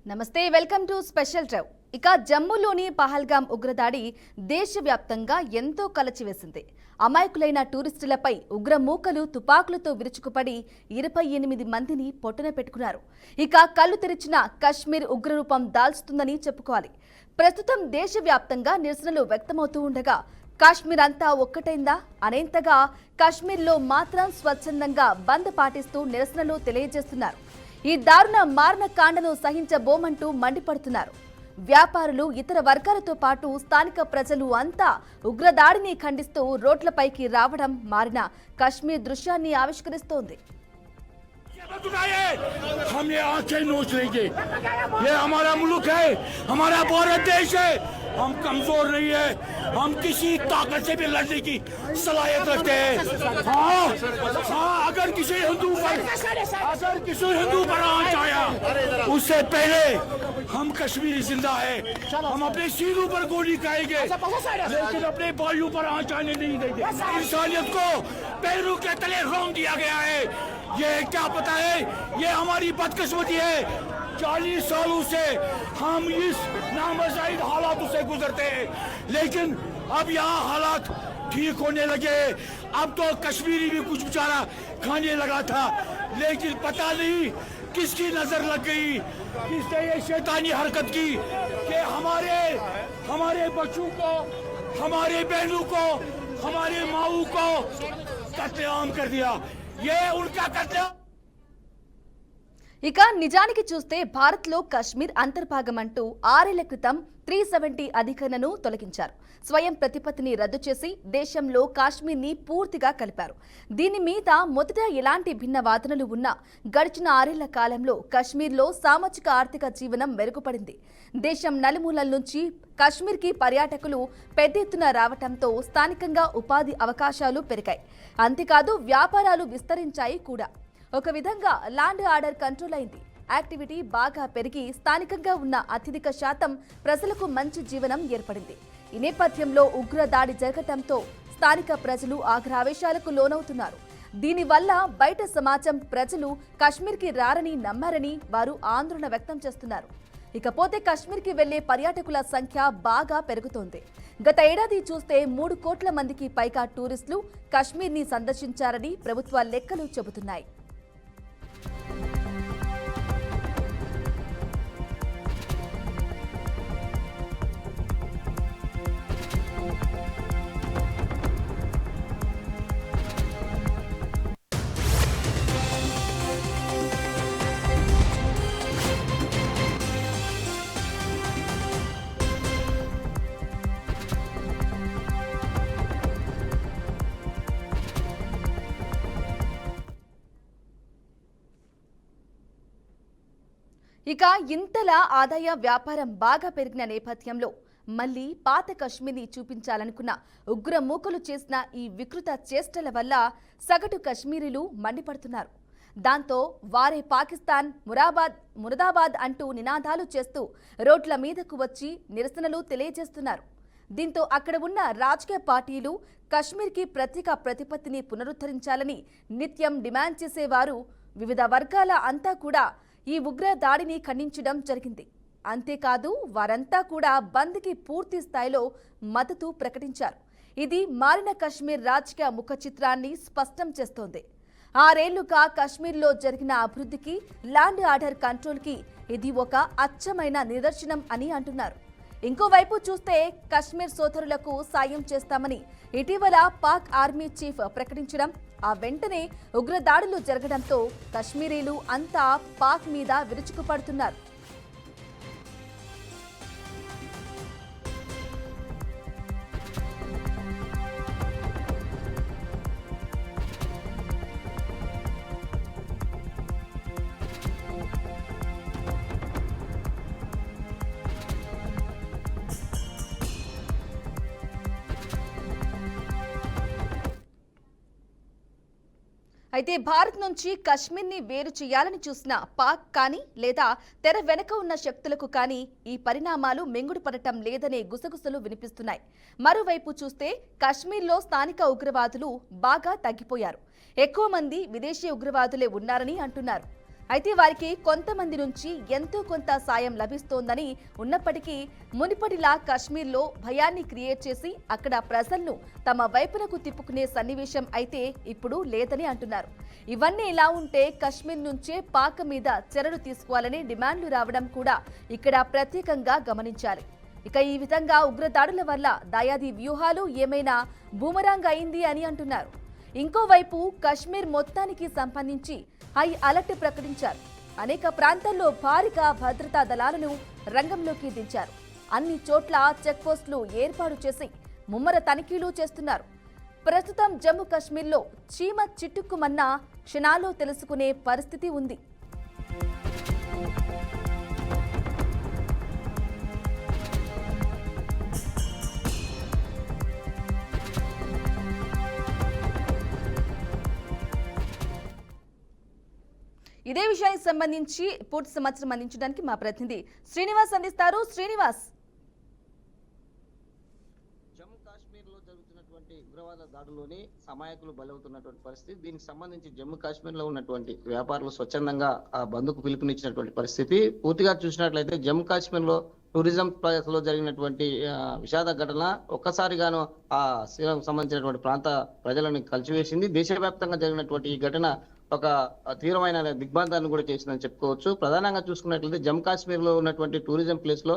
నమస్తే welcome to special drive. ఇక జమ్మూలోని పహల్గామ్ ఉగ్రదాడి దేశవ్యాప్తంగా ఎంతో కలచివేసింది. అమాయకులైన టూరిస్టులపై ఉగ్ర మూకలు తుపాకులతో విరుచుకుపడి 28 మందిని పొట్టన పెట్టుకున్నారు. ఇక కళ్ళు తెరిచిన కశ్మీర్ ఉగ్రరూపం దాల్చుతుందని చెప్పుకోవాలి. ప్రస్తుతం దేశవ్యాప్తంగా నిరసనలు వ్యక్తమవుతూ ఉండగా కాశ్మీర్ అంతా ఒక్కటైందా అనేంతగా కాశ్మీర్లో మాత్రం స్వచ్ఛందంగా బంద్ పాటిస్తూ నిరసనలు తెలియజేస్తున్నారు. ఈ దారుణ మారణ కాండను సహించబోమంటూ మండిపడుతున్నారు. వ్యాపారులు, ఇతర వర్గాలతో పాటు స్థానిక ప్రజలు అంతా ఉగ్రదాడిని ఖండిస్తూ రోడ్లపైకి రావడం మారిన కశ్మీర్ దృశ్యాన్ని ఆవిష్కరిస్తోంది. हम ये आंखें नोच लेंगे। ये हमारा मुल्क है, हमारा भारत देश है। हम कमजोर नहीं है, हम किसी ताकत से भी लड़ने की सलाहियत रखते हैं। हाँ, अगर किसी हिंदू पर आंच आया उससे पहले हम कश्मीरी जिंदा है। हम अपने सीनों पर गोली खाएंगे लेकिन अपने भाइयों पर आंच आने नहीं देंगे। इंसानियत को पैरों के तले रौंद दिया गया है। ये क्या पता है, ये हमारी बदकिस्मती है। 40 सालों से हम इस नामज़ायद हालातों से गुजरते हैं, लेकिन अब यहाँ हालात ठीक होने लगे। अब तो कश्मीरी भी कुछ बेचारा खाने लगा था, लेकिन पता नहीं किसकी नजर लग गई, किसने ये शैतानी हरकत की कि हमारे बच्चों को, हमारे बहनों को, हमारे माओ को कत्लेआम कर दिया। ये उनका कत्लेआम। ఇక నిజానికి చూస్తే భారత్లో కశ్మీర్ అంతర్భాగమంటూ 6 ఏళ్ల క్రితం 370 అధికరణను తొలగించారు. స్వయం ప్రతిపత్తిని రద్దు చేసి దేశంలో కాశ్మీర్ని పూర్తిగా కలిపారు. దీని మీద మొదట ఎలాంటి భిన్న వాదనలు ఉన్నా గడిచిన 6 ఏళ్ల కాలంలో కశ్మీర్లో సామాజిక ఆర్థిక జీవనం మెరుగుపడింది. దేశం నలుమూలల నుంచి కశ్మీర్కి పర్యాటకులు పెద్ద ఎత్తున రావడంతో స్థానికంగా ఉపాధి అవకాశాలు పెరిగాయి. అంతేకాదు వ్యాపారాలు విస్తరించాయి కూడా. ఒక విధంగా ల్యాండ్ ఆర్డర్ కంట్రోల్ అయింది. యాక్టివిటీ బాగా పెరిగి స్థానికంగా ఉన్న అత్యధిక శాతం ప్రజలకు మంచి జీవనం ఏర్పడింది. ఈ నేపథ్యంలో ఉగ్ర దాడి జరగటంతో స్థానిక ప్రజలు ఆగ్రహావేశాలకు లోనవుతున్నారు. దీనివల్ల బయట సమాజం ప్రజలు కశ్మీర్కి రారని నమ్మారని వారు ఆందోళన వ్యక్తం చేస్తున్నారు. ఇకపోతే కశ్మీర్కి వెళ్లే పర్యాటకుల సంఖ్య బాగా పెరుగుతోంది. గత ఏడాది చూస్తే 3 కోట్ల మందికి పైగా టూరిస్టులు కశ్మీర్ని సందర్శించారని ప్రభుత్వ లెక్కలు చెబుతున్నాయి. ఇక ఇంతలా ఆదాయ వ్యాపారం బాగా పెరిగిన నేపథ్యంలో మళ్లీ పాత కశ్మీర్ని చూపించాలనుకున్న ఉగ్ర మూకలు చేసిన ఈ వికృత చేష్టల వల్ల సగటు కశ్మీరీలు మండిపడుతున్నారు. దాంతో వారే పాకిస్తాన్ మురాదాబాద్ అంటూ నినాదాలు చేస్తూ రోడ్ల మీదకు వచ్చి నిరసనలు తెలియజేస్తున్నారు. దీంతో అక్కడ ఉన్న రాజకీయ పార్టీలు కశ్మీర్కి ప్రత్యేక ప్రతిపత్తిని పునరుద్ధరించాలని నిత్యం డిమాండ్ చేసేవారు. వివిధ వర్గాల అంతా కూడా ఈ ఉగ్ర దాడిని ఖండించడం జరిగింది. అంతేకాదు వారంతా కూడా బంద్కి పూర్తి స్థాయిలో మద్దతు ప్రకటించారు. ఇది మారిన కశ్మీర్ రాజకీయ ముఖ చిత్రాన్ని స్పష్టం చేస్తోంది. 6 ఏళ్లుగా కశ్మీర్లో జరిగిన అభివృద్ధికి, ల్యాండ్ ఆర్డర్ కంట్రోల్కి ఇది ఒక అచ్చమైన నిదర్శనం అని అంటున్నారు. ఇంకోవైపు చూస్తే కశ్మీర్ సోదరులకు సాయం చేస్తామని ఇటీవల పాక్ ఆర్మీ చీఫ్ ప్రకటించడం, ఆ వెంటనే ఉగ్రదాడులు జరగడంతో కశ్మీరీలు అంతా పాక్ మీద విరుచుకుపడుతున్నారు. అయితే భారత్ నుంచి కశ్మీర్ని వేరు చేయాలని చూసిన పాక్ కానీ లేదా తెర వెనక ఉన్న శక్తులకు కానీ ఈ పరిణామాలు మెంగుడు పడటం లేదనే గుసగుసలు వినిపిస్తున్నాయి. మరోవైపు చూస్తే కశ్మీర్లో స్థానిక ఉగ్రవాదులు బాగా తగ్గిపోయారు. ఎక్కువ మంది విదేశీ ఉగ్రవాదులే ఉన్నారని అంటున్నారు. అయితే వారికి కొంతమంది నుంచి ఎంతో కొంత సాయం లభిస్తోందని ఉన్నప్పటికీ మునిపటిలా కాశ్మీర్లో భయాన్ని క్రియేట్ చేసి అక్కడ ప్రజలను తమ వైపునకు తిప్పుకునే సన్నివేశం అయితే ఇప్పుడు లేదని అంటున్నారు. ఇవన్నీ ఇలా ఉంటే కశ్మీర్ నుంచే పాక్ మీద చర్యలు తీసుకోవాలని డిమాండ్లు రావడం కూడా ఇక్కడ ప్రత్యేకంగా గమనించాలి. ఇక ఈ విధంగా ఉగ్రదాడుల వల్ల దాయాది వ్యూహాలు ఏమైనా బూమరాంగ్ అయింది అని అంటున్నారు. ఇంకోవైపు కశ్మీర్ మొత్తానికి సంబంధించి హై అలర్ట్ ప్రకటించారు. అనేక ప్రాంతాల్లో భారీగా భద్రతా దళాలను రంగంలోకి దించారు. అన్ని చోట్ల చెక్ పోస్టులు ఏర్పాటు చేసి ముమ్మర తనిఖీలు చేస్తున్నారు. ప్రస్తుతం జమ్మూ కాశ్మీర్లో చీమ చిట్టుక్కుమన్న క్షణాల్లో తెలుసుకునే పరిస్థితి ఉంది. ఇదే విషయానికి సంబంధించి పూర్తి సమాచారం అందించడానికి మా ప్రతినిధి శ్రీనివాస్ అందిస్తారు. శ్రీనివాస్, జమ్మూ కాశ్మీర్లో జరుగుతున్నటువంటి ఉగ్రవాద దాడుల్లోని అమాయకులు బలవుతున్నటువంటి పరిస్థితి. దీనికి సంబంధించి జమ్మూ కాశ్మీర్లో ఉన్నటువంటి వ్యాపారులు స్వచ్ఛందంగా ఆ బంద్కు పిలుపునిచ్చినటువంటి పరిస్థితి. పూర్తిగా చూసినట్లయితే జమ్మూ కాశ్మీర్లో టూరిజం లో జరిగినటువంటి విషాద ఘటన ఒక్కసారిగాను ఆ శ్రీలంకకు సంబంధించినటువంటి ప్రాంత ప్రజలను కలిసివేసింది. దేశవ్యాప్తంగా జరిగినటువంటి ఈ ఘటన ఒక తీవ్రమైన దిగ్బంధాన్ని కూడా చేసిందని చెప్పుకోవచ్చు. ప్రధానంగా చూసుకున్నట్లయితే జమ్మూ కాశ్మీర్ లో ఉన్నటువంటి టూరిజం ప్లేస్ లో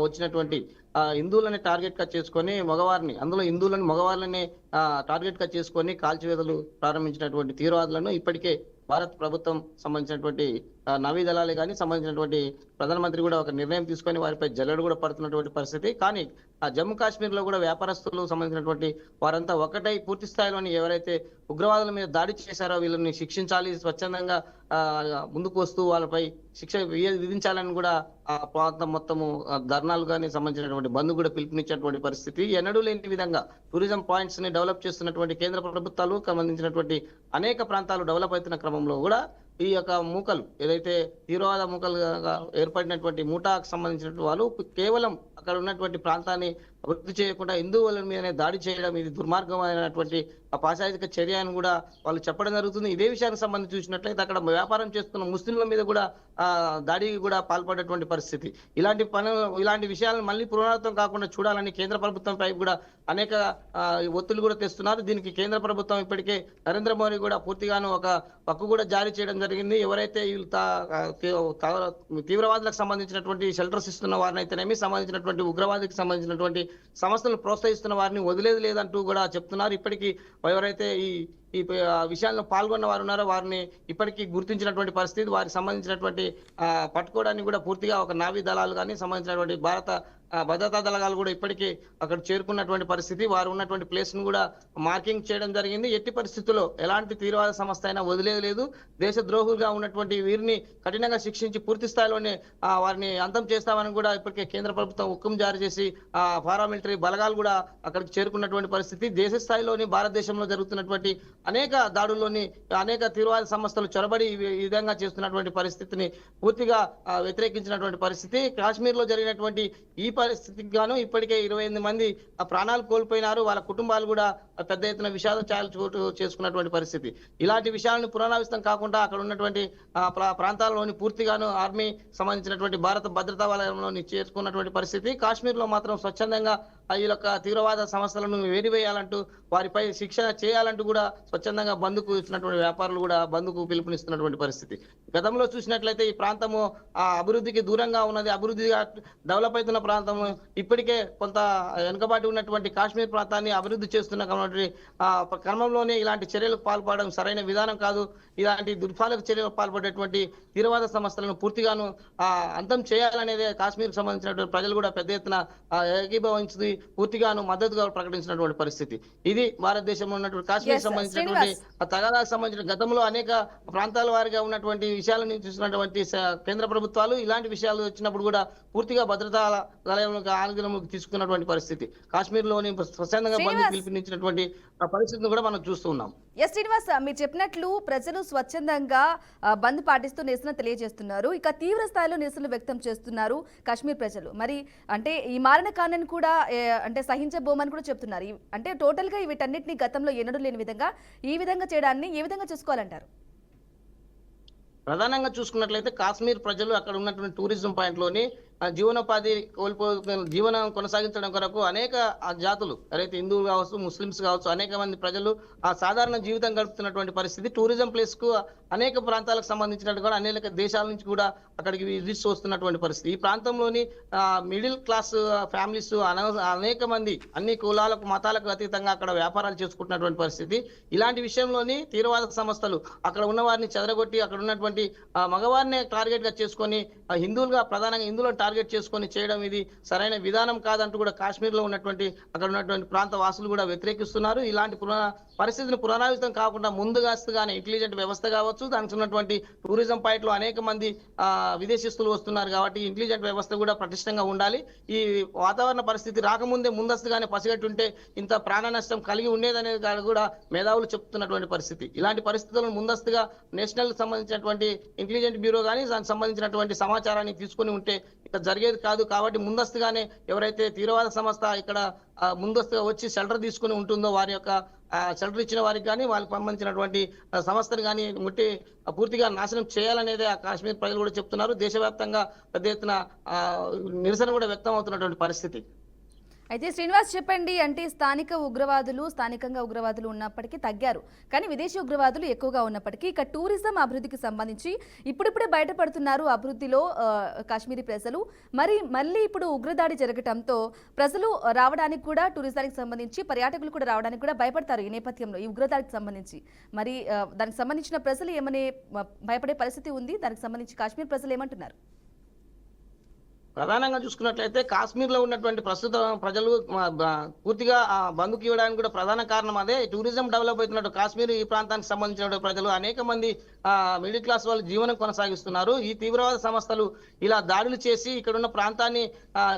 వచ్చినటువంటి హిందువులని టార్గెట్ గా చేసుకొని మగవారిని, అందులో హిందువులని మగవారిని టార్గెట్ గా చేసుకొని కాల్చివేతలు ప్రారంభించినటువంటి తీవ్రవాదులను ఇప్పటికే భారత ప్రభుత్వం సంబంధించినటువంటి నవీ దళాలే కానీ సంబంధించినటువంటి ప్రధానమంత్రి కూడా ఒక నిర్ణయం తీసుకొని వారిపై జల్లెడ కూడా పడుతున్నటువంటి పరిస్థితి. కానీ ఆ జమ్మూ కాశ్మీర్ లో కూడా వ్యాపారస్తులు సంబంధించినటువంటి వారంతా ఒకటై పూర్తి స్థాయిలోని ఎవరైతే ఉగ్రవాదుల మీద దాడి చేశారో వీళ్ళని శిక్షించాలి, స్వచ్ఛందంగా ముందుకు వస్తూ వాళ్ళపై శిక్ష విధించాలని కూడా ఆ ప్రాంతం మొత్తము ధర్నాలు కానీ సంబంధించినటువంటి బంద్ కూడా పిలుపునిచ్చినటువంటి పరిస్థితి. ఎన్నడూ లేని విధంగా టూరిజం పాయింట్స్ ని డెవలప్ చేస్తున్నటువంటి కేంద్ర ప్రభుత్వాలు సంబంధించినటువంటి అనేక ప్రాంతాలు డెవలప్ అవుతున్న క్రమంలో కూడా ఈ యొక్క మూకలు ఏదైతే తీవ్రవాద మూకలుగా ఏర్పడినటువంటి మూటాకు సంబంధించినటువంటి వాళ్ళు కేవలం అక్కడ ఉన్నటువంటి ప్రాంతాన్ని అభివృద్ధి చేయకుండా హిందువుల మీదనే దాడి చేయడం ఇది దుర్మార్గమైనటువంటి పాశాయిక చర్య అని కూడా వాళ్ళు చెప్పడం జరుగుతుంది. ఇదే విషయానికి సంబంధించి చూసినట్లయితే అక్కడ వ్యాపారం చేస్తున్న ముస్లింల మీద కూడా దాడికి కూడా పాల్పడేటువంటి పరిస్థితి. ఇలాంటి విషయాలను మళ్ళీ పునరావృతం కాకుండా చూడాలని కేంద్ర ప్రభుత్వం పై కూడా అనేక ఒత్తిళ్లు కూడా తెస్తున్నారు. దీనికి కేంద్ర ప్రభుత్వం ఇప్పటికే నరేంద్ర మోడీ కూడా పూర్తిగాను ఒక హక్కు కూడా జారీ చేయడం జరిగింది. ఎవరైతే తీవ్రవాదులకు సంబంధించినటువంటి షెల్టర్స్ ఇస్తున్న వారిని అయితేనేమి సంబంధించినటువంటి ఉగ్రవాదికి సంబంధించినటువంటి సంస్థలు ప్రోత్సహిస్తున్న వారిని వదిలేదు లేదంటూ కూడా చెప్తున్నారు. ఇప్పటికీ ఎవరైతే ఈ విషయాల్లో పాల్గొన్న వారు ఉన్నారో వారిని ఇప్పటికీ గుర్తించినటువంటి పరిస్థితి. వారికి సంబంధించినటువంటి పట్టుకోవడానికి కూడా పూర్తిగా ఒక నావీ దళాలు కానీ సంబంధించినటువంటి భారత భద్రతా దళాలు కూడా ఇప్పటికీ అక్కడ చేరుకున్నటువంటి పరిస్థితి. వారు ఉన్నటువంటి ప్లేస్ ను కూడా మార్కింగ్ చేయడం జరిగింది. ఎట్టి పరిస్థితుల్లో ఎలాంటి తీవ్రవాద సంస్థ అయినా వదిలేదు లేదు. దేశ ద్రోహులుగా ఉన్నటువంటి వీరిని కఠినంగా శిక్షించి పూర్తి స్థాయిలోనే వారిని అంతం చేస్తామని కూడా ఇప్పటికే కేంద్ర ప్రభుత్వం హుకుం జారీ చేసి పారామిలిటరీ బలగాలు కూడా అక్కడికి చేరుకున్నటువంటి పరిస్థితి. దేశ స్థాయిలోని భారతదేశంలో జరుగుతున్నటువంటి అనేక దాడుల్లోని అనేక తీవ్రవాద సంస్థలు చొరబడి ఈ విధంగా చేస్తున్నటువంటి పరిస్థితిని పూర్తిగా వ్యతిరేకించినటువంటి పరిస్థితి. కాశ్మీర్ లో జరిగినటువంటి ఈ పరిస్థితికి గాను ఇప్పటికే 28 మంది ప్రాణాలు కోల్పోయినారు. వాళ్ళ కుటుంబాలు కూడా పెద్ద ఎత్తున విషాద ఛాయలు చోటు చేసుకున్నటువంటి పరిస్థితి. ఇలాంటి విషయాలను పునరావిస్తం కాకుండా అక్కడ ఉన్నటువంటి ప్రాంతాల్లోని పూర్తిగాను ఆర్మీ సంబంధించినటువంటి భారత భద్రతా వలయంలోని చేర్చుకున్నటువంటి పరిస్థితి. కాశ్మీర్ లో మాత్రం స్వచ్ఛందంగా ఈ యొక్క తీవ్రవాద సంస్థలను వేడివేయాలంటూ వారిపై శిక్షణ చేయాలంటూ కూడా స్వచ్ఛందంగా బంద్కు ఇచ్చినటువంటి వ్యాపారులు కూడా బంద్కు పిలుపునిస్తున్నటువంటి పరిస్థితి. గతంలో చూసినట్లయితే ఈ ప్రాంతము అభివృద్ధికి దూరంగా ఉన్నది, అభివృద్ధిగా డెవలప్ అవుతున్న ప్రాంతము. ఇప్పటికే కొంత వెనుకబాటు ఉన్నటువంటి కాశ్మీర్ ప్రాంతాన్ని అభివృద్ధి చేస్తున్న క్రమంలోనే ఇలాంటి చర్యలకు పాల్పడడం సరైన విధానం కాదు. ఇలాంటి దుర్పాలక చర్యలకు పాల్పడేటువంటి తీవ్రవాద సంస్థలను పూర్తిగాను అంతం చేయాలనేదే కాశ్మీర్ సంబంధించినటువంటి ప్రజలు కూడా పెద్ద ఎత్తున ఏకీభవించి పూర్తిగాను మద్దతుగా ప్రకటించినటువంటి పరిస్థితి. ఇది భారతదేశంలో ఉన్నటువంటి కాశ్మీర్ సంబంధించినటువంటి తగాదాకు సంబంధించిన గతంలో అనేక ప్రాంతాల వారిగా ఉన్నటువంటి విషయాలను చూసినటువంటి కేంద్ర ప్రభుత్వాలు ఇలాంటి విషయాలు వచ్చినప్పుడు కూడా పూర్తిగా భద్రతా ఆందోళనకు తీసుకున్నటువంటి పరిస్థితి. కాశ్మీర్ లోని స్వచ్ఛందంగా బంద్ పిలుపునిచ్చినటువంటి పరిస్థితిని కూడా మనం చూస్తూ ఉన్నాం. ఎస్ శ్రీనివాస్, మీరు చెప్పినట్లు ప్రజలు స్వచ్ఛందంగా బంద్ పాటిస్తూ నిరసన తెలియజేస్తున్నారు. ఇక తీవ్ర స్థాయిలో నిరసనలు వ్యక్తం చేస్తున్నారు కాశ్మీర్ ప్రజలు. మరి అంటే ఈ మారణ కాండను కూడా అంటే సహించబోమని కూడా చెప్తున్నారు. అంటే టోటల్ గా వీటన్నిటిని గతంలో ఎన్నడూ లేని విధంగా ఈ విధంగా చేయడాన్ని ఏ విధంగా చూసుకోవాలంటారు? ప్రధానంగా చూసుకున్నట్లయితే కాశ్మీర్ ప్రజలు అక్కడ ఉన్నటువంటి టూరిజం పాయింట్లోని జీవనోపాధి జీవనం కొనసాగించడం కొరకు అనేక జాతులు ఎవరైతే హిందువులు కావచ్చు, ముస్లిమ్స్ కావచ్చు, అనేక మంది ప్రజలు ఆ సాధారణ జీవితం గడుపుతున్నటువంటి పరిస్థితి. టూరిజం ప్లేస్ కు అనేక ప్రాంతాలకు సంబంధించినట్టు కూడా అనేక దేశాల నుంచి కూడా అక్కడికి విజిట్స్ వస్తున్నటువంటి పరిస్థితి. ఈ ప్రాంతంలోని మిడిల్ క్లాస్ ఫ్యామిలీస్ అనేక మంది అన్ని కులాలకు మతాలకు అతీతంగా అక్కడ వ్యాపారాలు చేసుకుంటున్నటువంటి పరిస్థితి. ఇలాంటి విషయంలోని తీవ్రవాద సంస్థలు అక్కడ ఉన్న వారిని చెదరగొట్టి అక్కడ ఉన్నటువంటి మగవారిని టార్గెట్ గా చేసుకొని హిందువులుగా ప్రధానంగా హిందువులను టార్గెట్ చేసుకొని చేయడం ఇది సరైన విధానం కాదంటూ కూడా కాశ్మీర్ లో ఉన్నటువంటి అక్కడ ఉన్నటువంటి ప్రాంత వాసులు కూడా వ్యతిరేకిస్తున్నారు. ఇలాంటి పరిస్థితిని పునరావృతం కాకుండా ముందుగానే ఇంటెలిజెంట్ వ్యవస్థ కావచ్చు, దానికి ఉన్నటువంటి టూరిజం పాయింట్ లో అనేక మంది విదేశీస్తులు వస్తున్నారు కాబట్టి ఇంటెలిజెంట్ వ్యవస్థ కూడా పటిష్టంగా ఉండాలి. ఈ వాతావరణ పరిస్థితి రాకముందే ముందస్తుగానే పసిగట్టుంటే ఇంత ప్రాణ నష్టం కలిగి ఉండేదనేది కూడా మేధావులు చెప్తున్నటువంటి పరిస్థితి. ఇలాంటి పరిస్థితులను ముందస్తుగా నేషనల్ సంబంధించినటువంటి ఇంటెలిజెంట్ బ్యూరో కానీ దానికి సంబంధించినటువంటి సమాచారాన్ని తీసుకుని ఉంటే ఇక్కడ జరిగేది కాదు. కాబట్టి ముందస్తుగానే ఎవరైతే తీవ్రవాద సంస్థ ఇక్కడ ముందస్తుగా వచ్చి షెల్టర్ తీసుకుని ఉంటుందో వారి యొక్క షెల్టర్ ఇచ్చిన వారికి కానీ వాళ్ళకి సంబంధించినటువంటి సంస్థను కానీ పూర్తిగా నాశనం చేయాలనేది ఆ కాశ్మీర్ ప్రజలు కూడా చెప్తున్నారు. దేశవ్యాప్తంగా పెద్ద ఎత్తున నిరసన కూడా వ్యక్తం అవుతున్నటువంటి పరిస్థితి. అయితే శ్రీనివాస్ చెప్పండి, అంటే స్థానికంగా ఉగ్రవాదులు ఉన్నప్పటికీ తగ్గారు, కానీ విదేశీ ఉగ్రవాదులు ఎక్కువగా ఉన్నప్పటికీ ఇక టూరిజం అభివృద్ధికి సంబంధించి ఇప్పుడిప్పుడే బయటపడుతున్నారు అభివృద్ధిలో కాశ్మీరీ ప్రజలు. మళ్ళీ ఇప్పుడు ఉగ్రదాడి జరగటంతో ప్రజలు రావడానికి కూడా టూరిజానికి సంబంధించి పర్యాటకులు కూడా రావడానికి కూడా భయపడతారు. ఈ నేపథ్యంలో ఈ ఉగ్రదాడికి సంబంధించి దానికి సంబంధించిన ప్రజలు ఏమనే భయపడే పరిస్థితి ఉంది? దానికి సంబంధించి కాశ్మీర్ ప్రజలు ఏమంటున్నారు? ప్రధానంగా చూసుకున్నట్లయితే కాశ్మీర్ లో ఉన్నటువంటి ప్రస్తుత ప్రజలు పూర్తిగా బంధుకు ఇవ్వడానికి కూడా ప్రధాన కారణం అదే. టూరిజం డెవలప్ అవుతున్నట్టు కాశ్మీర్ ఈ ప్రాంతానికి సంబంధించిన ప్రజలు అనేక మంది మిడిల్ క్లాస్ వాళ్ళు జీవనం కొనసాగిస్తున్నారు. ఈ తీవ్రవాద సంస్థలు ఇలా దాడులు చేసి ఇక్కడ ఉన్న ప్రాంతాన్ని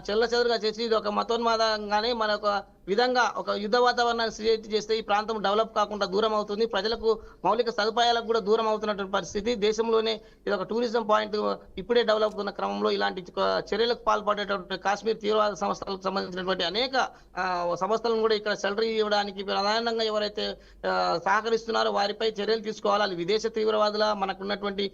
చెల్లచెదురుగా చేసి ఇది ఒక మతోన్మాదంగానే మరొక విధంగా ఒక యుద్ధ వాతావరణాన్ని క్రియేట్ చేస్తే ఈ ప్రాంతం డెవలప్ కాకుండా దూరం అవుతుంది. ప్రజలకు మౌలిక సదుపాయాలకు కూడా దూరం అవుతున్నటువంటి పరిస్థితి. దేశంలోనే ఇది ఒక టూరిజం పాయింట్ ఇప్పుడే డెవలప్ అవుతున్న క్రమంలో ఇలాంటి చర్యలకు పాల్పడేటువంటి కాశ్మీర్ తీవ్రవాద సంస్థలకు సంబంధించినటువంటి అనేక సంస్థలను కూడా ఇక్కడ షెల్టర్ ఇవ్వడానికి ప్రధానంగా ఎవరైతే సహకరిస్తున్నారో వారిపై చర్యలు తీసుకోవాలి. అది విదేశ తీవ్రవాదుల మనకున్నటువంటి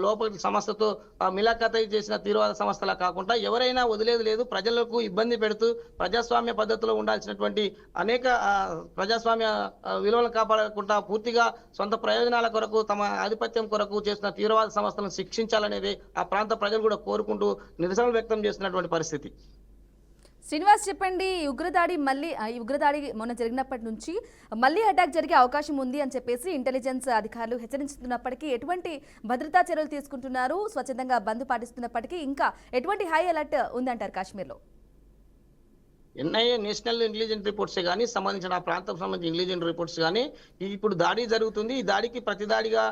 లోపలి సంస్థతో మిలాఖత్ చేసిన తీవ్రవాద సంస్థలా కాకుండా ఎవరైనా వదిలేది లేదు. ప్రజలకు ఇబ్బంది పెడుతూ ప్రజాస్వామ్య పద్ధతిలో ఉండాల్సినటువంటి అనేక ప్రజాస్వామ్య విలువలను కాపాడకుండా పూర్తిగా సొంత ప్రయోజనాల కొరకు తమ ఆధిపత్యం కొరకు చేసిన తీవ్రవాద సంస్థలను శిక్షించాలనేది ఆ ప్రాంత ప్రజలు కూడా కోరుకుంటూ నిరసనలు వ్యక్తం చేస్తున్నటువంటి పరిస్థితి. శ్రీనివాస్ చెప్పండి, ఈ ఉగ్రదాడి మొన్న జరిగినప్పటి నుంచి మళ్ళీ అటాక్ జరిగే అవకాశం ఉంది అని చెప్పేసి ఇంటెలిజెన్స్ అధికారులు హెచ్చరించుతున్నప్పటికీ ఎటువంటి భద్రతా చర్యలు తీసుకుంటున్నారు? స్వచ్ఛందంగా బంద్ పాటిస్తున్నప్పటికీ ఇంకా ఎటువంటి హై అలర్ట్ ఉందంటారు కాశ్మీర్లో? ఎన్ఐఏ నేషనల్ ఇంటెలిజెన్స్ రిపోర్ట్స్ కానీ సంబంధించిన ఆ ప్రాంతం సంబంధించిన ఇంటెలిజెన్స్ రిపోర్ట్స్ కానీ ఇప్పుడు దాడి జరుగుతుంది. ఈ దాడికి ప్రతిదాడిగా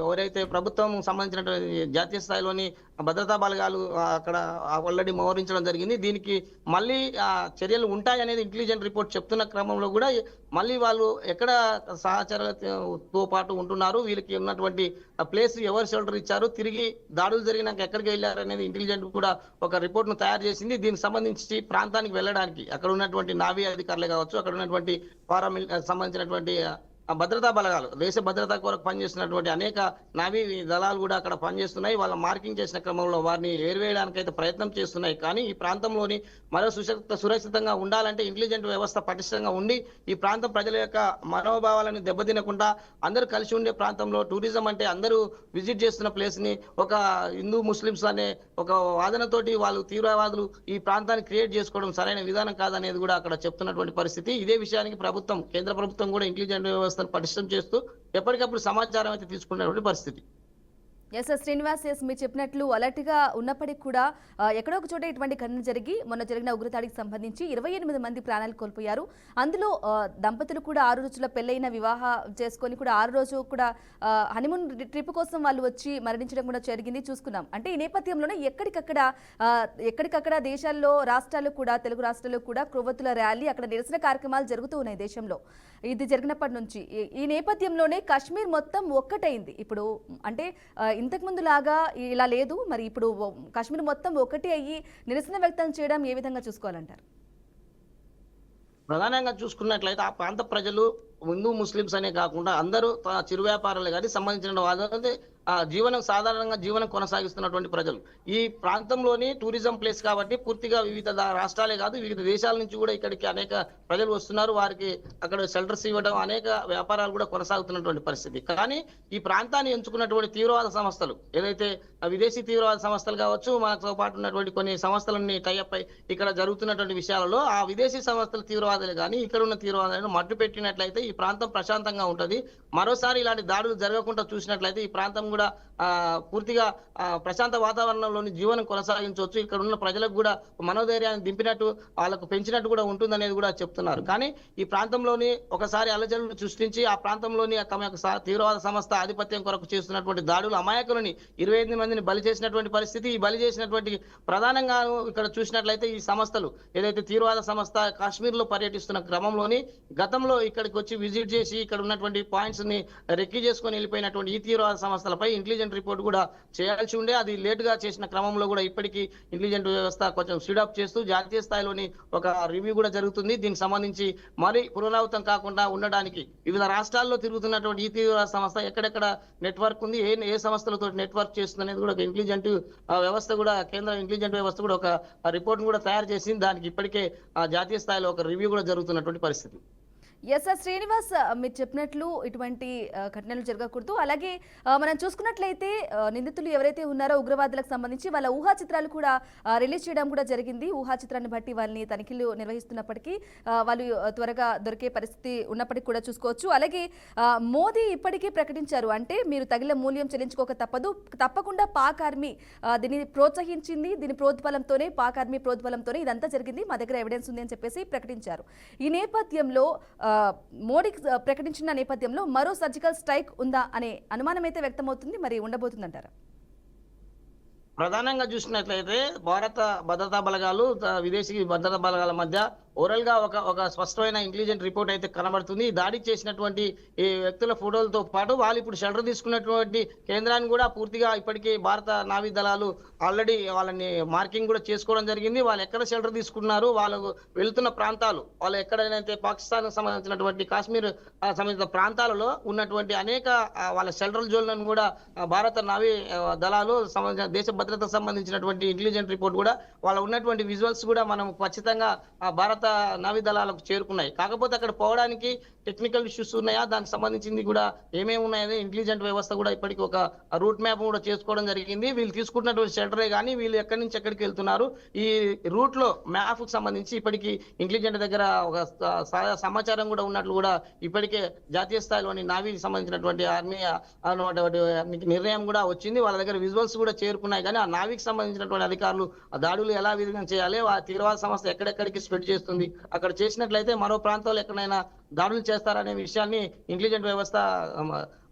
ఎవరైతే ప్రభుత్వం సంబంధించినటువంటి జాతీయ స్థాయిలోని భద్రతా బలగాలు అక్కడ ఆల్రెడీ మోహరించడం జరిగింది. దీనికి మళ్ళీ చర్యలు ఉంటాయనేది ఇంటెలిజెన్స్ రిపోర్ట్ చెప్తున్న క్రమంలో కూడా మళ్ళీ వాళ్ళు ఎక్కడ సహచరులతో పాటు ఉంటున్నారు, వీళ్ళకి ఉన్నటువంటి ప్లేస్ ఎవరు షెల్టర్ ఇచ్చారు, తిరిగి దాడులు జరిగినాక ఎక్కడికి వెళ్ళారు అనేది ఇంటెలిజెన్స్ కూడా ఒక రిపోర్ట్ ను తయారు చేసింది. దీనికి సంబంధించి ప్రాంతానికి వెళ్ళడానికి అక్కడ ఉన్నటువంటి నావీ అధికారులే కావచ్చు, అక్కడ ఉన్నటువంటి సంబంధించినటువంటి భద్రతా బలగాలు దేశ భద్రత కొరకు పనిచేస్తున్నటువంటి అనేక నావీ దళాలు కూడా అక్కడ పనిచేస్తున్నాయి. వాళ్ళ మార్కింగ్ చేసిన క్రమంలో వారిని ఏర్వేయడానికి అయితే ప్రయత్నం చేస్తున్నాయి. కానీ ఈ ప్రాంతంలోని మరో సురక్షితంగా ఉండాలంటే ఇంటెలిజెంట్ వ్యవస్థ పటిష్టంగా ఉండి ఈ ప్రాంతం ప్రజల యొక్క మనోభావాలను దెబ్బతినకుండా అందరూ కలిసి ఉండే ప్రాంతంలో టూరిజం అంటే అందరూ విజిట్ చేస్తున్న ప్లేస్ ని ఒక హిందూ ముస్లిమ్స్ అనే ఒక వాదనతోటి వాళ్ళు తీవ్రవాదులు ఈ ప్రాంతాన్ని క్రియేట్ చేసుకోవడం సరైన విధానం కాదనేది కూడా అక్కడ చెప్తున్నటువంటి పరిస్థితి. ఇదే విషయానికి కేంద్ర ప్రభుత్వం కూడా ఇంటెలిజెంట్ వ్యవస్థ పటిష్టం చేస్తూ ఎప్పటికప్పుడు సమాచారం అయితే తీసుకునేటువంటి పరిస్థితి. ఎస్ శ్రీనివాస్, మీరు చెప్పినట్లు అలర్ట్ గా ఉన్నప్పటికీ కూడా ఎక్కడో ఒక చోట ఇటువంటి ఘటన జరిగి మొన్న జరిగిన ఉగ్రదాడికి సంబంధించి 28 మంది ప్రాణాలు కోల్పోయారు. అందులో దంపతులు కూడా 6 రోజుల పెళ్లైన వివాహ చేసుకొని కూడా 6 రోజు కూడా హనీమూన్ ట్రిప్ కోసం వాళ్ళు వచ్చి మరణించడం కూడా జరిగింది చూసుకున్నాం. అంటే ఈ నేపథ్యంలోనే ఎక్కడికక్కడ దేశాల్లో రాష్ట్రాలు కూడా తెలుగు రాష్ట్రాల్లో కూడా క్రొవ్వొత్తుల ర్యాలీ అక్కడ నిరసన కార్యక్రమాలు జరుగుతూ ఉన్నాయి దేశంలో. ఇది జరిగినప్పటి నుంచి ఈ నేపథ్యంలోనే కాశ్మీర్ మొత్తం ఒక్కటైంది. ఇప్పుడు అంటే ఇంతకుముందు లాగా ఇలా లేదు, మరి ఇప్పుడు కాశ్మీర్ మొత్తం ఒకటి అయ్యి నిరసన వ్యక్తం చేయడం ఏ విధంగా చూసుకోవాలంటారు? ప్రధానంగా చూసుకున్నట్లయితే ఆ ప్రాంత ప్రజలు హిందూ ముస్లిమ్స్ అనే కాకుండా అందరూ చిరు వ్యాపారాలు కానీ సంబంధించిన సాధారణంగా జీవనం కొనసాగిస్తున్నటువంటి ప్రజలు. ఈ ప్రాంతంలోని టూరిజం ప్లేస్ కాబట్టి పూర్తిగా వివిధ రాష్ట్రాలే కాదు, వివిధ దేశాల నుంచి కూడా ఇక్కడికి అనేక ప్రజలు వస్తున్నారు. వారికి అక్కడ షెల్టర్స్ ఇవ్వడం, అనేక వ్యాపారాలు కూడా కొనసాగుతున్నటువంటి పరిస్థితి. కానీ ఈ ప్రాంతాన్ని ఎంచుకున్నటువంటి తీవ్రవాద సంస్థలు ఏదైతే విదేశీ తీవ్రవాద సంస్థలు కావచ్చు, మనతో పాటు ఉన్నటువంటి కొన్ని సంస్థలని టైఅప్ అయి ఇక్కడ జరుగుతున్నటువంటి విషయాలలో ఆ విదేశీ సంస్థల తీవ్రవాదులు కానీ ఇక్కడ ఉన్న తీవ్రవాదులను మట్టు పెట్టినట్లయితే ఈ ప్రాంతం ప్రశాంతంగా ఉంటది. మరోసారి ఇలాంటి దాడులు జరగకుండా చూసినట్లయితే ఈ ప్రాంతం కూడా పూర్తిగా ప్రశాంత వాతావరణంలోని జీవనం కొనసాగించవచ్చు. ఇక్కడ ఉన్న ప్రజలకు కూడా మనోధైర్యాన్ని దింపినట్టు, వాళ్ళకు పెంచినట్టు కూడా ఉంటుందనేది కూడా చెప్తున్నారు. కానీ ఈ ప్రాంతంలోని ఒకసారి అలజడులు సృష్టించి ఆ ప్రాంతంలోని తమ యొక్క తీవ్రవాద సంస్థ ఆధిపత్యం కొరకు చేస్తున్నటువంటి దాడులు అమాయకులని 28 మందిని బలి చేసినటువంటి పరిస్థితి. ఈ బలి చేసినటువంటి ప్రధానంగా ఇక్కడ చూసినట్లయితే ఈ సంస్థలు ఏదైతే తీవ్రవాద సంస్థ కాశ్మీర్ లో పర్యటిస్తున్న క్రమంలోని గతంలో ఇక్కడికి వచ్చి విజిట్ చేసి ఇక్కడ ఉన్నటువంటి పాయింట్స్ ని రెక్కి చేసుకొని వెళ్ళిపోయినటువంటి ఈ తీవ్రవాద సంస్థలపై ఇంటెలిజెంట్ రిపోర్ట్ కూడా చేయాల్సి ఉండే. అది లేట్ గా చేసిన క్రమంలో కూడా ఇప్పటికీ ఇంటెలిజెంట్ వ్యవస్థ కొంచెం స్పీడప్ చేస్తూ జాతీయ స్థాయిలోని ఒక రివ్యూ కూడా జరుగుతుంది. దీనికి సంబంధించి మరి పునరావృతం కాకుండా ఉండడానికి వివిధ రాష్ట్రాల్లో తిరుగుతున్నటువంటి ఈ తీవ్రవాద సంస్థ ఎక్కడెక్కడ నెట్వర్క్ ఉంది, ఏ సంస్థలతో నెట్వర్క్ చేస్తుంది అనేది కూడా ఒక ఇంటెలిజెంట్ వ్యవస్థ కూడా, కేంద్ర ఇంటెలిజెంట్ వ్యవస్థ కూడా ఒక రిపోర్ట్ కూడా తయారు చేసింది. దానికి ఇప్పటికే జాతీయ స్థాయిలో ఒక రివ్యూ కూడా జరుగుతున్నటువంటి పరిస్థితి. సార్ శ్రీనివాస్, మీరు చెప్పినట్లు ఇటువంటి ఘటనలు జరగకూడదు. అలాగే మనం చూసుకున్నట్లయితే నిందితులు ఎవరైతే ఉన్నారో ఉగ్రవాదులకు సంబంధించి వాళ్ళ ఊహా చిత్రాలు కూడా రిలీజ్ చేయడం కూడా జరిగింది. ఊహా చిత్రాన్ని బట్టి వాళ్ళని తనిఖీలు నిర్వహిస్తున్నప్పటికీ వాళ్ళు త్వరగా దొరికే పరిస్థితి ఉన్నప్పటికీ కూడా చూసుకోవచ్చు. అలాగే మోదీ ఇప్పటికీ ప్రకటించారు, అంటే మీరు తగిన మూల్యం చెల్లించుకోక తప్పదు, తప్పకుండా పాక్ ఆర్మీ దీన్ని ప్రోత్సహించింది, దీని ప్రోద్బలంతోనే, పాక్ ఆర్మీ ప్రోద్బలంతోనే ఇదంతా జరిగింది, మా దగ్గర ఎవిడెన్స్ ఉంది అని చెప్పేసి ప్రకటించారు. ఈ నేపథ్యంలో మోడీ ప్రకటించిన నేపథ్యంలో మరో సర్జికల్ స్ట్రైక్ ఉందా అనే అనుమానం అయితే వ్యక్తమవుతుంది. మరి ఉండబోతుందంటారా? ప్రధానంగా చూసినట్లయితే భారత భద్రతా బలగాలు విదేశీ భద్రతా బలగాల మధ్య ఓవరాల్ గా ఒక స్పష్టమైన ఇంటెలిజెంట్ రిపోర్ట్ అయితే కనబడుతుంది. దాడి చేసినటువంటి ఈ వ్యక్తుల ఫోటోలతో పాటు వాళ్ళు ఇప్పుడు షెల్టర్ తీసుకున్నటువంటి కేంద్రాన్ని కూడా పూర్తిగా ఇప్పటికీ భారత నావీ దళాలు ఆల్రెడీ వాళ్ళని మార్కింగ్ కూడా చేసుకోవడం జరిగింది. వాళ్ళు ఎక్కడ షెల్టర్ తీసుకున్నారు, వాళ్ళు వెళ్తున్న ప్రాంతాలు, వాళ్ళు ఎక్కడైతే పాకిస్తాన్ సంబంధించినటువంటి కాశ్మీర్ సంబంధించిన ప్రాంతాలలో ఉన్నటువంటి అనేక వాళ్ళ షెల్టర్ జోన్లను కూడా భారత నావీ దళాలు సంబంధించిన దేశ భద్రతకు సంబంధించినటువంటి ఇంటెలిజెంట్ రిపోర్ట్ కూడా వాళ్ళ ఉన్నటువంటి విజువల్స్ కూడా మనం ఖచ్చితంగా భారత నావీ దళాలకు చేరుకున్నాయి. కాకపోతే అక్కడ పోవడానికి టెక్నికల్ ఇష్యూస్ ఉన్నాయా, దానికి సంబంధించింది కూడా ఏమేమి ఉన్నాయని ఇంటెలిజెంట్ వ్యవస్థ కూడా ఇప్పటికీ ఒక రూట్ మ్యాప్ కూడా చేసుకోవడం జరిగింది. వీళ్ళు తీసుకుంటున్నటువంటి షెల్టరే కానీ వీళ్ళు ఎక్కడి నుంచి ఎక్కడికి వెళ్తున్నారు, ఈ రూట్ లో మ్యాప్ కు సంబంధించి ఇప్పటికీ ఇంటెలిజెంట్ దగ్గర ఒక సమాచారం కూడా ఉన్నట్లు కూడా ఇప్పటికే జాతీయ స్థాయిలోని నావీకి సంబంధించినటువంటి ఆర్మీ నిర్ణయం కూడా వచ్చింది. వాళ్ళ దగ్గర విజువల్స్ కూడా చేరుకున్నాయి. కానీ ఆ నావీకి సంబంధించినటువంటి అధికారులు ఆ దాడులు ఎలా విధంగా చేయాలి, ఆ తీవ్రవాద సంస్థ ఎక్కడెక్కడికి స్ప్రెడ్ చేస్తుంది, అక్కడ చేసినట్లయితే మరో ప్రాంతాల్లో ఎక్కడైనా దాడులు చేస్తారనే విషయాన్ని ఇంటెలిజెంట్ వ్యవస్థ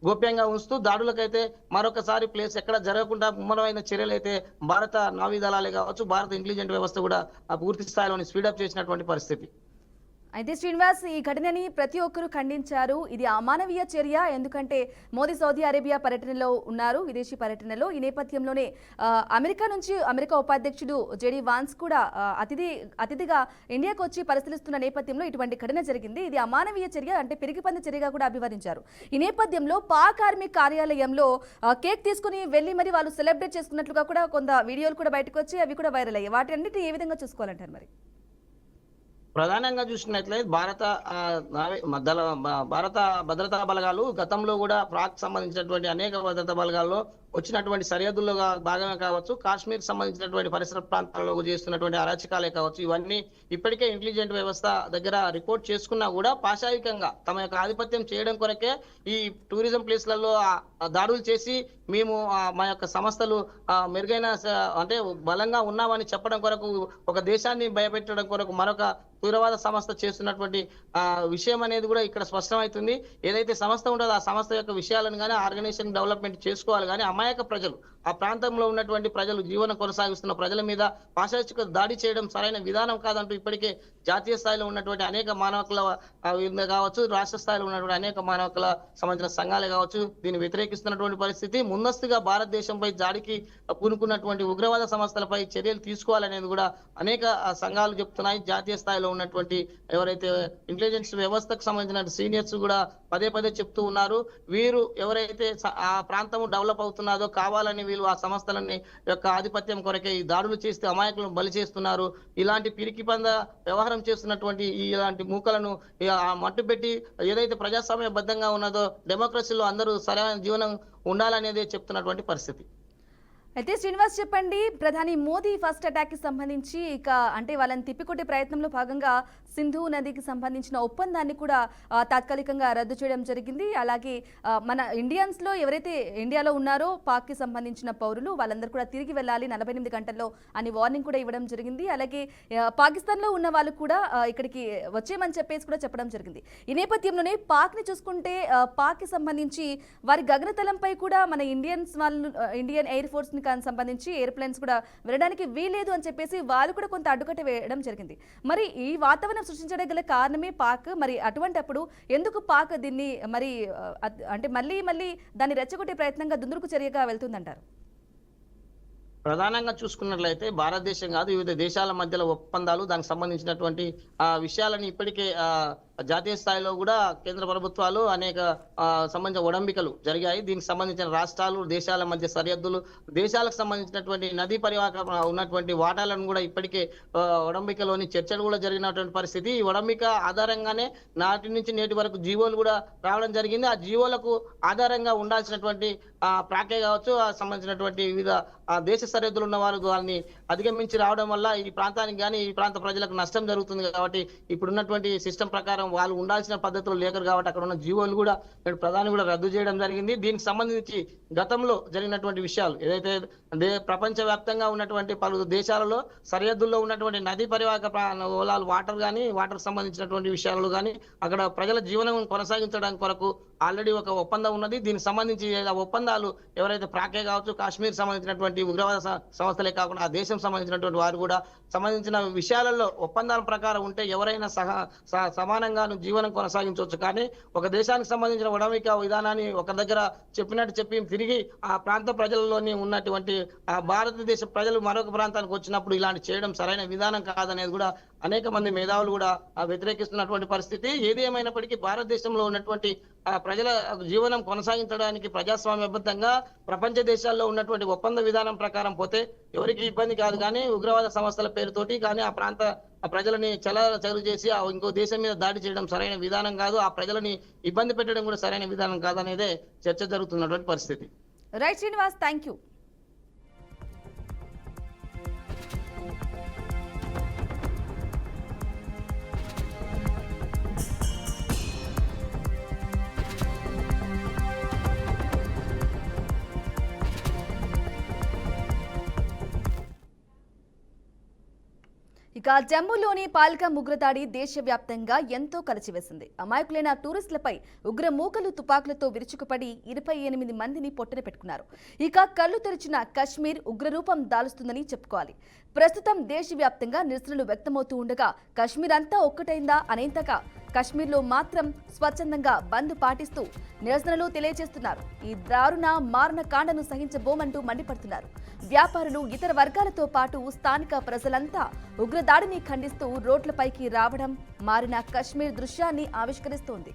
గోప్యంగా ఉంచుతూ దాడులకైతే మరొకసారి ప్లేస్ ఎక్కడ జరగకుండా ముమ్మరమైన చర్యలు అయితే భారత నావీ దళాలే కావచ్చు, భారత ఇంటెలిజెంట్ వ్యవస్థ కూడా పూర్తి స్థాయిలోని స్పీడప్ చేసినటువంటి పరిస్థితి. అయితే శ్రీనివాస్, ఈ ఘటనని ప్రతి ఒక్కరూ ఖండించారు. ఇది అమానవీయ చర్య, ఎందుకంటే మోదీ సౌదీ అరేబియా పర్యటనలో ఉన్నారు, విదేశీ పర్యటనలో. ఈ నేపథ్యంలోనే అమెరికా ఉపాధ్యక్షుడు జేడీ వాన్స్ కూడా అతిథిగా ఇండియాకు వచ్చి పరిశీలిస్తున్న నేపథ్యంలో ఇటువంటి ఘటన జరిగింది. ఇది అమానవీయ చర్య, అంటే పెరిగిపంది చర్యగా కూడా అభివర్ణించారు. ఈ నేపథ్యంలో పాక్ ఆర్మీ కార్యాలయంలో కేక్ తీసుకుని వెళ్లి మరి వాళ్ళు సెలబ్రేట్ చేసుకున్నట్లుగా కూడా కొంత వీడియోలు కూడా బయటకు వచ్చి అవి కూడా వైరల్ అయ్యాయి. వాటి అన్నిటిని ఏ విధంగా చూసుకోవాలంటారు మరి? ప్రధానంగా చూసినట్లయితే భారత భద్రతా బలగాలు గతంలో కూడా పాక్ సంబంధించినటువంటి అనేక భద్రతా బలగాల్లో వచ్చినటువంటి సరిహద్దుల్లో భాగమే కావచ్చు, కాశ్మీర్ సంబంధించినటువంటి పరిసర ప్రాంతాల్లో చేస్తున్నటువంటి అరాచకాలే కావచ్చు, ఇవన్నీ ఇప్పటికే ఇంటెలిజెంట్ వ్యవస్థ దగ్గర రిపోర్ట్ చేసుకున్నా కూడా పాశావికంగా తమ యొక్క ఆధిపత్యం చేయడం కొరకే ఈ టూరిజం ప్లేస్లలో దాడులు చేసి మేము మా యొక్క సంస్థలు మెరుగైన అంటే బలంగా ఉన్నామని చెప్పడం కొరకు, ఒక దేశాన్ని భయపెట్టడం కొరకు మరొక తీవ్రవాద సంస్థ చేస్తున్నటువంటి విషయం అనేది కూడా ఇక్కడ స్పష్టమవుతుంది. ఏదైతే సంస్థ ఉంటుందో ఆ సంస్థ యొక్క విషయాలను కానీ ఆర్గనైజేషన్ డెవలప్మెంట్ చేసుకోవాలి, కానీ అమాయక ప్రజలు ఆ ప్రాంతంలో ఉన్నటువంటి ప్రజలు జీవనం కొనసాగిస్తున్న ప్రజల మీద పాశవిక దాడి చేయడం సరైన విధానం కాదంటూ ఇప్పటికే జాతీయ స్థాయిలో ఉన్నటువంటి అనేక మానవ హక్కుల కావచ్చు, రాష్ట్ర స్థాయిలో ఉన్నటువంటి అనేక మానవ హక్కుల సంబంధించిన సంఘాలే కావచ్చు దీన్ని వ్యతిరేకిస్తున్నటువంటి పరిస్థితి. ముందస్తుగా భారతదేశంపై దాడికి పూనుకున్నటువంటి ఉగ్రవాద సంస్థలపై చర్యలు తీసుకోవాలనేది కూడా అనేక సంఘాలు చెప్తున్నాయి. జాతీయ స్థాయిలో ఉన్నటువంటి ఎవరైతే ఇంటెలిజెన్స్ వ్యవస్థకు సంబంధించిన సీనియర్స్ కూడా పదే పదే చెప్తూ ఉన్నారు. వీరు ఎవరైతే ఆ ప్రాంతం డెవలప్ అవుతున్నదో కావాలని వీళ్ళు ఆ సంస్థలని యొక్క ఆధిపత్యం కొరకే ఈ దాడులు చేస్తే అమాయకులను బలి చేస్తున్నారు. ఇలాంటి పిరికి పంద వ్యవహారం చేస్తున్నటువంటి ఇలాంటి మూకలను మట్టుపెట్టి ఏదైతే ప్రజాస్వామ్యబద్ధంగా ఉన్నదో డెమోక్రసీలో అందరూ సరైన జీవనం ఉండాలనేదే చెప్తున్నటువంటి పరిస్థితి. అయితే శ్రీనివాస్ చెప్పండి, ప్రధాని మోదీ ఫస్ట్ అటాక్ కి సంబంధించి ఇక అంటే వాళ్ళని తిప్పికొట్టే ప్రయత్నంలో భాగంగా సింధు నదికి సంబంధించిన ఒప్పందాన్ని కూడా తాత్కాలికంగా రద్దు చేయడం జరిగింది. అలాగే మన ఇండియన్స్ లో ఎవరైతే ఇండియాలో ఉన్నారో పాక్ కి సంబంధించిన పౌరులు వాళ్ళందరూ కూడా తిరిగి వెళ్ళాలి 48 గంటల్లో అని వార్నింగ్ కూడా ఇవ్వడం జరిగింది. అలాగే పాకిస్తాన్ లో ఉన్న వాళ్ళు కూడా ఇక్కడికి వచ్చేయమని చెప్పేసి కూడా చెప్పడం జరిగింది. ఈ నేపథ్యంలోనే పాక్ ని చూసుకుంటే పాక్ కి సంబంధించి వారి గగనతలంపై కూడా మన ఇండియన్స్ వాళ్ళు ఇండియన్ ఎయిర్ ఫోర్స్ ని సంబంధించి ఎయిర్ప్లేన్స్ కూడా వెళ్ళడానికి వీలేదు అని చెప్పేసి వాళ్ళు కూడా కొంత అడ్డుకట్ట వేయడం జరిగింది. మరి ఈ వాతావరణం సృష్టించడం గల కారణమే పాక్. మరి అటువంటప్పుడు ఎందుకు పాక్ దీన్ని మరి అంటే మళ్ళీ దాన్ని రెచ్చగొట్టే ప్రయత్నంగా దుందుడుకు చర్యగా వెళ్తుందంటారు? ప్రధానంగా చూసుకున్నట్లయితే భారతదేశం కాదు వివిధ దేశాల మధ్యలో ఒప్పందాలు దానికి సంబంధించినటువంటి విషయాలని ఇప్పటికే జాతీయ స్థాయిలో కూడా కేంద్ర ప్రభుత్వాలు అనేక సంబంధించిన ఒడంబికలు జరిగాయి. దీనికి సంబంధించిన రాష్ట్రాలు, దేశాల మధ్య సరిహద్దులు, దేశాలకు సంబంధించినటువంటి నదీ పరివాహక ఉన్నటువంటి వాటాలను కూడా ఇప్పటికే ఒడంబికలోని చర్చలు కూడా జరిగినటువంటి పరిస్థితి. ఈ ఒడంబిక ఆధారంగానే నాటి నుంచి నేటి వరకు జీవోలు కూడా రావడం జరిగింది. ఆ జీవోలకు ఆధారంగా ఉండాల్సినటువంటి ప్రాకే కావచ్చు, సంబంధించినటువంటి వివిధ దేశ సరిహద్దులు ఉన్న వారు వాళ్ళని అధిగమించి రావడం వల్ల ఈ ప్రాంతానికి కానీ ఈ ప్రాంత ప్రజలకు నష్టం జరుగుతుంది. కాబట్టి ఇప్పుడున్నటువంటి సిస్టమ్ ప్రకారం వాళ్ళు ఉండాల్సిన పద్ధతులు లేకరు కాబట్టి అక్కడ ఉన్న జీవోలు కూడా ప్రధాని కూడా రద్దు చేయడం జరిగింది. దీనికి సంబంధించి గతంలో జరిగినటువంటి విషయాలు ఏదైతే ప్రపంచ వ్యాప్తంగా ఉన్నటువంటి పలు దేశాలలో సరిహద్దుల్లో ఉన్నటువంటి నదీ పరివాహక వాటర్ కానీ వాటర్ సంబంధించినటువంటి విషయాలు కానీ అక్కడ ప్రజల జీవనం కొనసాగించడానికి కొరకు ఆల్రెడీ ఒక ఒప్పందం ఉన్నది. దీనికి సంబంధించి ఒప్పందాలు ఎవరైతే ప్రాకే కావచ్చు, కాశ్మీర్ సంబంధించినటువంటి ఉగ్రవాద సంస్థలే కాకుండా ఆ దేశం సంబంధించినటువంటి వారు కూడా సంబంధించిన విషయాలలో ఒప్పందాల ప్రకారం ఉంటే ఎవరైనా సమానంగా జీవనం కొనసాగించవచ్చు. కానీ ఒక దేశానికి సంబంధించిన ఒడంబిక విధానాన్ని ఒక దగ్గర చెప్పినట్టు చెప్పి తిరిగి ఆ ప్రాంత ప్రజలలోని ఉన్నటువంటి ఆ భారతదేశ ప్రజలు మరొక ప్రాంతానికి వచ్చినప్పుడు ఇలాంటి చేయడం సరైన విధానం కాదనేది కూడా అనేక మంది మేధావులు కూడా వ్యతిరేకిస్తున్నటువంటి పరిస్థితి. ఏది ఏమైనప్పటికీ భారతదేశంలో ఉన్నటువంటి ప్రజల జీవనం కొనసాగించడానికి ప్రజాస్వామ్యబద్ధంగా ప్రపంచ దేశాల్లో ఉన్నటువంటి ఒప్పంద విధానం ప్రకారం పోతే ఎవరికి ఇబ్బంది కాదు. కానీ ఉగ్రవాద సంస్థల పేరుతోటి కానీ ఆ ప్రాంత ప్రజలని చెలు చేసి ఇంకో దేశం మీద దాడి చేయడం సరైన విధానం కాదు. ఆ ప్రజలని ఇబ్బంది పెట్టడం కూడా సరైన విధానం కాదనేదే చర్చ జరుగుతున్నటువంటి పరిస్థితి. Right Srinivas, thank you. ఇక జమ్మూలోని పాల్గామ్ ఉగ్రదాడి దేశవ్యాప్తంగా ఎంతో కలిచివేసింది. అమాయకులైన టూరిస్టులపై ఉగ్ర మూకలు తుపాకులతో విరుచుకుపడి 28 మందిని పొట్టన పెట్టుకున్నారు. ఇక కళ్ళు తెరిచిన కశ్మీర్ ఉగ్రరూపం దాలుస్తుందని చెప్పుకోవాలి. ప్రస్తుతం దేశవ్యాప్తంగా నిరసనలు వ్యక్తమవుతూ ఉండగా కశ్మీర్ అంతా ఒక్కటైందా అనేంతగా కశ్మీర్లో మాత్రం స్వచ్ఛందంగా బంద్ పాటిస్తూ నిరసనలు తెలియజేస్తున్నారు. ఈ దారుణ మారణ కాండను సహించబోమంటూ మండిపడుతున్నారు. వ్యాపారులు, ఇతర వర్గాలతో పాటు స్థానిక ప్రజలంతా ఉగ్రదాడిని ఖండిస్తూ రోడ్లపైకి రావడం మారిన కశ్మీర్ దృశ్యాన్ని ఆవిష్కరిస్తోంది.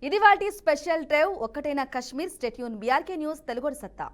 ఇది వాటి స్పెషల్ డ్రైవ్. ఒక్కటైన Kashmir. Stay tune. BRK news Telugu సత్తా.